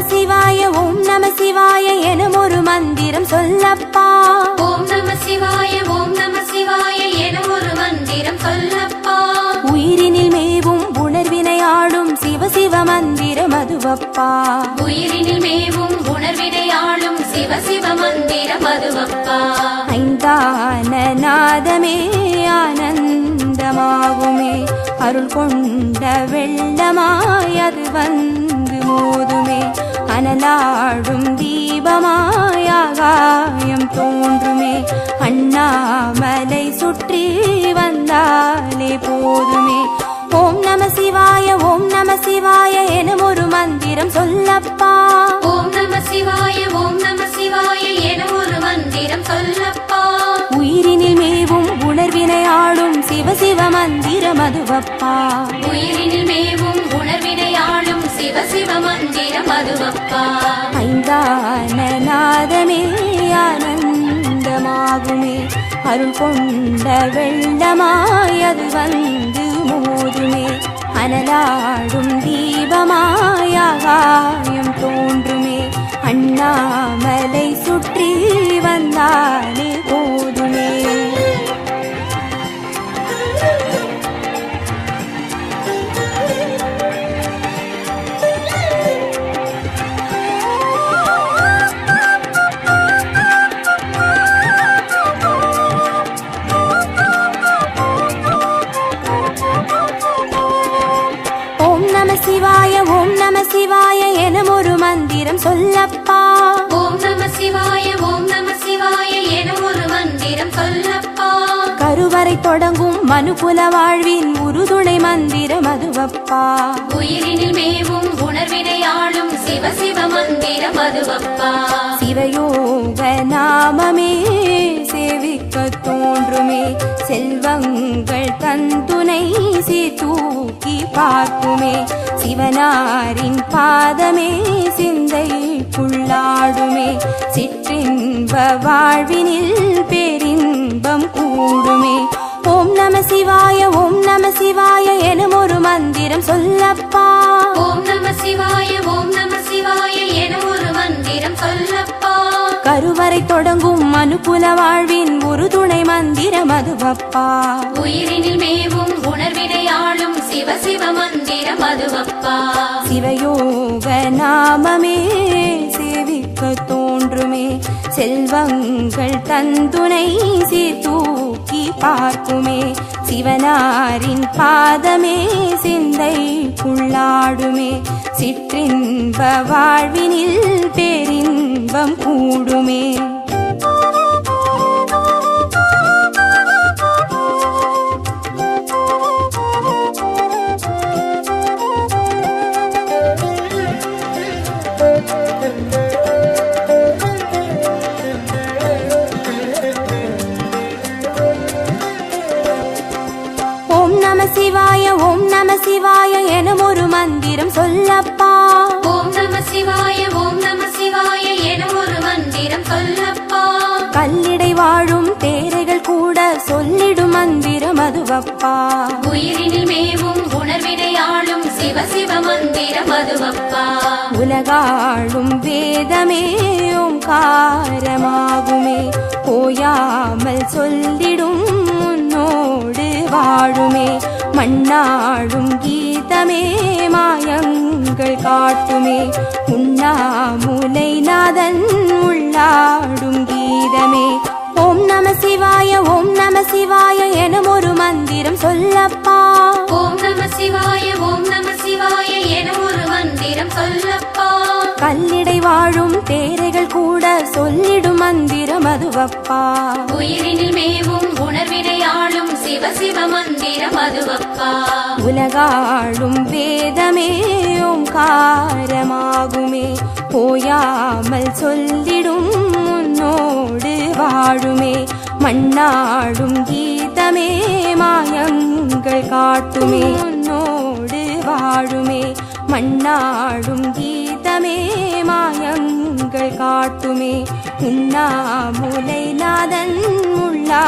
சிவாய ஓம் நம சிவாய எனும் ஒரு மந்திரம் சொல்லப்பா. ஓம் நம சிவாய ஓம் நம சிவாய எனும் ஒரு மந்திரம் சொல்லப்பா. உயிரினில் மேவும் உணர்வினை ஆளும் சிவ சிவ மந்திரம் அதுவப்பா. உயிரினில் மேவும் உணர்வினை ஆளும் சிவ சிவ மந்திரம் அதுவப்பா. ஐந்தான நாதமே ஆனந்தமாகுமே, அருள் கொண்ட வெள்ளமாய் அது வந்து மோதுமே, அனலாடும் தீபமாய் ஆகாயம் தோன்றுமே, அண்ணாமலை சுற்றி வந்தாலே போதுமே. ஓம் நம சிவாய ஓம் நம சிவாய எனும் ஒரு மந்திரம் சொல்லப்பா. ஓம் நம சிவாய ஓம் நம சிவாய எனும் ஒரு மந்திரம் சொல்லப்பா. உயிரினில் மேவும் உணர்வினை ஆளும் சிவ சிவ மந்திரம் அதுவப்பா. உயிரினில் மேவும் உணர்வினை ஆளும் சிவ சிவ மந்திரம் அதுவப்பா. ஐந்தான நாதமே ஆனந்தமாகுமே, அருள் கொண்ட வெள்ளமாய் அது வந்து மோதுமே, அனலாடும் தீபமாய் ஆகாயம் தோன்றுமே, அண்ணாமலை சுற்றி வந்தாலே போதுமே. சிவாய ஓம் நம சிவாய எனும் ஒரு மந்திரம் சொல்லப்பா. ஓம் நம சிவாய ஓம் நம சிவாய எனும் ஒரு மந்திரம் சொல்லப்பா. கருவறை தொடங்கும் மனுகுல வாழ்வின் உறுதுணை மந்திரம் அதுவப்பா. உயிரினில் மேவும் உணர்வினை ஆளும் சிவ சிவ மந்திரம் அதுவப்பா. சிவயோக நாமமே சேவிக்க தோன்றுமே, செல்வங்கள் தந்துணை சீர்தூக்கி பார்க்குமே, சிவனாரின் பாதமே சிந்தைக்குள்ளாடுமே, சிற்றின்ப வாழ்வினில் பேரின்பம் கூடுமே. ஓம் நம சிவாய ஓம் நம சிவாய எனும் ஒரு மந்திரம் சொல்லப்பா. ஓம் நம சிவாய ஓம் நம சிவாய எனும் ஒரு மந்திரம் சொல்லப்பா. கருவறை தொடங்கும் மனுகுல வாழ்வின் ஒரு துணை மந்திரம் அதுவப்பா. உயிரினில் மேவும் உணர்வினை ஆளும் சிவ சிவ மந்திரம் அதுவப்பா. சிவயோக நாமமே சேவிக்க தோன்றுமே, செல்வங்கள் தந்துணை சீர்தூக்கி பார்க்குமே, சிவனாரின் பாதமே சிந்தைக்குள்ளாடுமே, சிற்றின்ப வாழ்வினில் பேரின்பம் கூடுமே. ஓம் நம சிவாய ஓம் நம சிவாய எனும் ஒரு மந்திரம் சொல்லப்பா. ஓம் நம சிவாய ஓம் நம சிவாய எனும் ஒரு மந்திரம் சொல்லப்பா. கல்லிடை வாழும் தேரைகள் கூட சொல்லிடும் மந்திரம் அதுவப்பா. உயிரினில் மேவும் உணர்வினை ஆளும் சிவ சிவ மந்திரம் அதுவப்பா. உலகாளும் வேதமே ஓங்காரமாகுமே, ஓயாமல் சொல்லிடும் உன்னோடு வாழுமே, மண்ணாடும் கீதமே மாயங்கள் காட்டுமே, உண்ணாமுலை நாதன் உள்ளாடும் கீதமே. ஓம் நம சிவாய ஓம் நம சிவாய எனும் ஒரு மந்திரம் சொல்லப்பா. ஓம் நம சிவாய ஓம் நம சிவாய எனும் ஒரு மந்திரம் சொல்லப்பா. கல்லிடை வாழும் தேரைகள் கூட சொல்லிடும் மந்திரம் அதுவப்பா. உயிரினில் மேவும் உணர்வினை ஆளும் சிவ சிவ மந்திரம் அதுவப்பா. உலகாளும் வேதமே ஓங்காரமாகுமே, ஓயாமல் சொல்லிடும் உன்னோடு வாழுமே, மண்ணாடும் கீதமே மாயங்கள் காட்டுமே, உன்னோடு வாழுமே, மண்ணாடும் கீதமே மாயங்கள் காட்டுமே, உண்ணாமுலை நாதன் உள்ளா